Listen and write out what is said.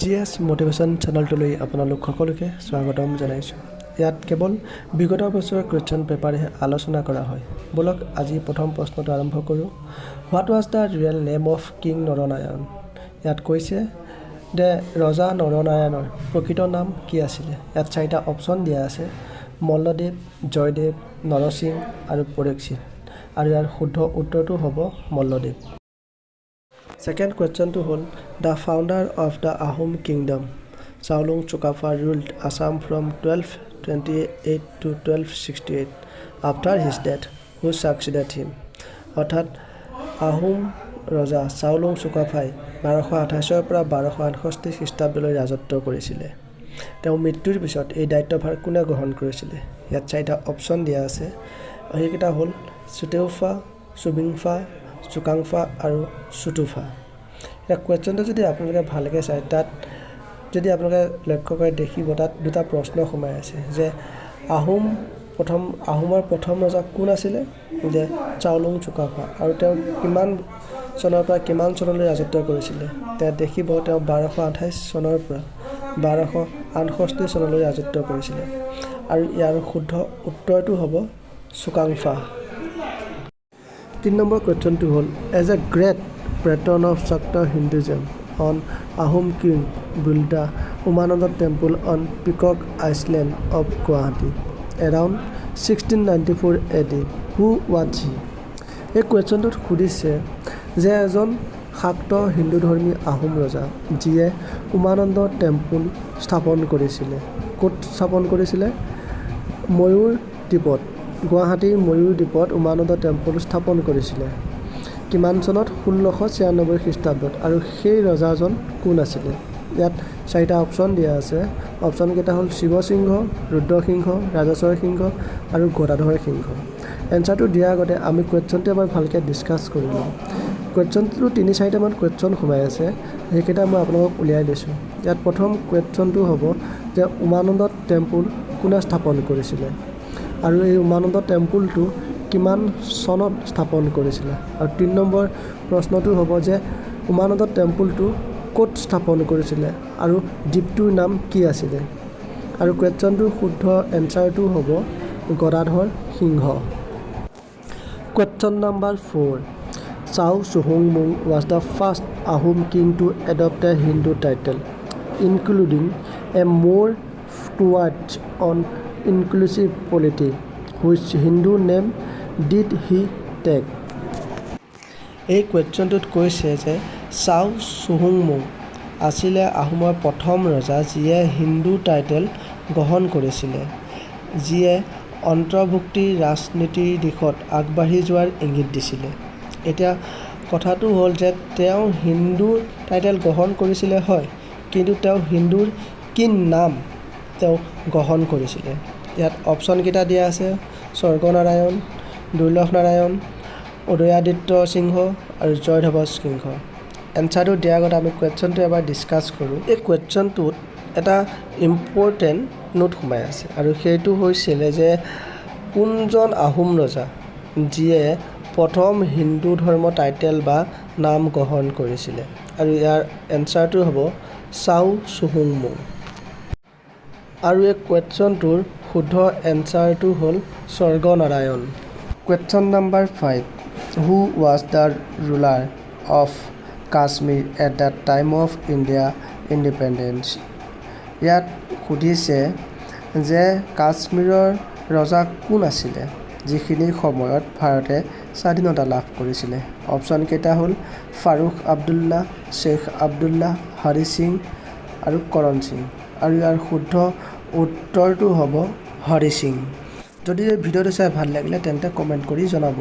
GS মোটিভেশ্যন চেনেলটোলৈ আপোনালোক সকলোকে স্বাগতম জনাইছোঁ। ইয়াত কেৱল বিগত বছৰৰ কুৱেশ্যন পেপাৰহে আলোচনা কৰা হয়। বলক আজি প্ৰথম প্ৰশ্নটো আৰম্ভ কৰোঁ। What was the real name of king Naranarayan? ইয়াত কৈছে যে ৰজা নৰনাৰায়ণৰ প্ৰকৃত নাম কি আছিলে? ইয়াত চাৰিটা অপশ্যন দিয়া আছে: মল্লদেৱ, জয়দেৱ, নৰসিংহ আৰু পৰীক্ষিত। আৰু ইয়াৰ শুদ্ধ উত্তৰটো হ'ব Malladev. Second question to hold. The founder of the Ahom kingdom, Saolung Chukapha, ruled Assam from 1228 to 1268. After his death, who succeeded him? অৰ্থাৎ আহোম ৰজা চাওলুং চুকাফাই 1228 পৰা 1268 খ্ৰীষ্টাব্দলৈ ৰাজত্ব কৰিছিলে। তেওঁ মৃত্যুৰ পিছত এই দায়িত্বভাৰ কোনে গ্ৰহণ কৰিছিলে? ইয়াত চাৰিটা অপশ্যন দিয়া আছে। সেইকেইটা হ'ল চুতেউফা, চুবিংফা, চুকাংফা আৰু চুতুফা। এতিয়া কুৱেশ্যনটো যদি আপোনালোকে ভালকৈ চায়, তাত যদি আপোনালোকে লক্ষ্য কৰে দেখিব তাত দুটা প্ৰশ্ন সোমাই আছে যে আহোমৰ প্ৰথম ৰজা কোন আছিলে? যে চাওলুং চুকাফা। আৰু তেওঁ কিমান চনৰ পৰা কিমান চনলৈ ৰাজত্ব কৰিছিলে? তেওঁ দেখিব তেওঁ 1228 চনৰ পৰা 1268 চনলৈ ৰাজত্ব কৰিছিলে। আৰু ইয়াৰ শুদ্ধ উত্তৰটো হ'ব চুকাংফা। 3 নম্বৰ কুৱেশ্যনটো হ'ল as a great patron of Shakta Hinduism on Ahom king built the Umananda temple on Peacock Island of Guwahati around 1694 AD. Who was he? এই কুৱেশ্যনটোত সুধিছে যে এজন শাক্ত হিন্দু ধৰ্মী আহোম ৰজা যিয়ে উমানন্দ টেম্পুল স্থাপন কৰিছিলে। ক'ত স্থাপন কৰিছিলে? ময়ূৰ দ্বীপত, গুৱাহাটীৰ ময়ূৰ দ্বীপত উমানন্দ টেম্পুল স্থাপন কৰিছিলে। কিমান চনত? 1696 খ্ৰীষ্টাব্দত। আৰু সেই ৰজাজন কোন আছিলে? ইয়াত চাৰিটা অপশ্যন দিয়া আছে। অপশ্যনকেইটা হ'ল শিৱসিংহ, ৰুদ্ৰসিংহ, ৰাজেশ্বৰ সিংহ আৰু গদাধৰ সিংহ। এনচাৰটো দিয়াৰ আগতে আমি কুৱেশ্যনটো এবাৰ ভালকৈ ডিছকাছ কৰি লওঁ। কুৱেশ্যনটো 3-4টামান কুৱেশ্যন সোমাই আছে, সেইকেইটা মই আপোনালোকক উলিয়াই দিছোঁ। ইয়াত প্ৰথম কুৱেশ্যনটো হ'ব যে উমানন্দ টেম্পুল কোনে স্থাপন কৰিছিলে আৰু এই উমানন্দ টেম্পুলটো কিমান চনত স্থাপন কৰিছিলে। আৰু 3 নম্বৰ প্ৰশ্নটো হ'ব যে উমানন্দ টেম্পুলটো ক'ত স্থাপন কৰিছিলে আৰু দ্বীপটোৰ নাম কি আছিলে। আৰু কুৱেশ্যনটোৰ শুদ্ধ এনচাৰটো হ'ব Gadadhar Singha. Question number 4. Chao Suhumung was the first Ahom king to adopt a Hindu title, including a more towards on inclusive polity. Which Hindu name did he take? এই কুৱেশ্যনটোত কৈছে যে চাও চুহুংমুং আছিলে আহোমৰ প্ৰথম ৰজা যিয়ে হিন্দু টাইটেল গ্ৰহণ কৰিছিলে, যিয়ে অন্তৰ্ভুক্তিৰ ৰাজনীতিৰ দিশত আগবাঢ়ি যোৱাৰ ইংগিত দিছিলে। এতিয়া কথাটো হ'ল যে তেওঁ হিন্দু টাইটেল গ্ৰহণ কৰিছিলে হয়, কিন্তু তেওঁ হিন্দুৰ কি নাম তেওঁ গ্ৰহণ কৰিছিলে? ইয়াত অপশ্যনকেইটা দিয়া আছে: স্বৰ্গনাৰায়ণ, দুৰ্লভ নাৰায়ণ, উদয়াদিত্য সিংহ আৰু জয়ধ্বজ সিংহ। এনচাৰটো দিয়াৰ আগতে আমি কুৱেশ্যনটো এবাৰ ডিছকাছ কৰোঁ। এই কুৱেশ্যনটোত এটা ইম্পৰ্টেণ্ট নোট সোমাই আছে, আৰু সেইটো হৈছিলে যে কোনজন আহোম ৰজা যিয়ে প্ৰথম হিন্দু ধৰ্ম টাইটেল বা নাম গ্ৰহণ কৰিছিলে। আৰু ইয়াৰ এনচাৰটো হ'ব চাও চুহুংমুং। আৰু এই কুৱেশ্যনটোৰ শুদ্ধ এনচাৰটো হ'ল Swarganarayan. Question number 5. Who was the ruler of Kashmir at the time of India independence? ইয়াত সুধিছে যে কাশ্মীৰৰ ৰজা কোন আছিলে যিখিনি সময়ত ভাৰতে স্বাধীনতা লাভ কৰিছিলে। অপশ্যনকেইটা হ'ল ফাৰুক আব্দুল্লাহ, শ্বেখ আব্দুল্লাহ, হৰি সিং আৰু কৰণ সিং। আৰু ইয়াৰ শুদ্ধ উত্তৰটো হ'ব হৰি সিং। যদি এই ভিডিঅ'টো চাই ভাল লাগিলে তেন্তে কমেণ্ট কৰি জনাব।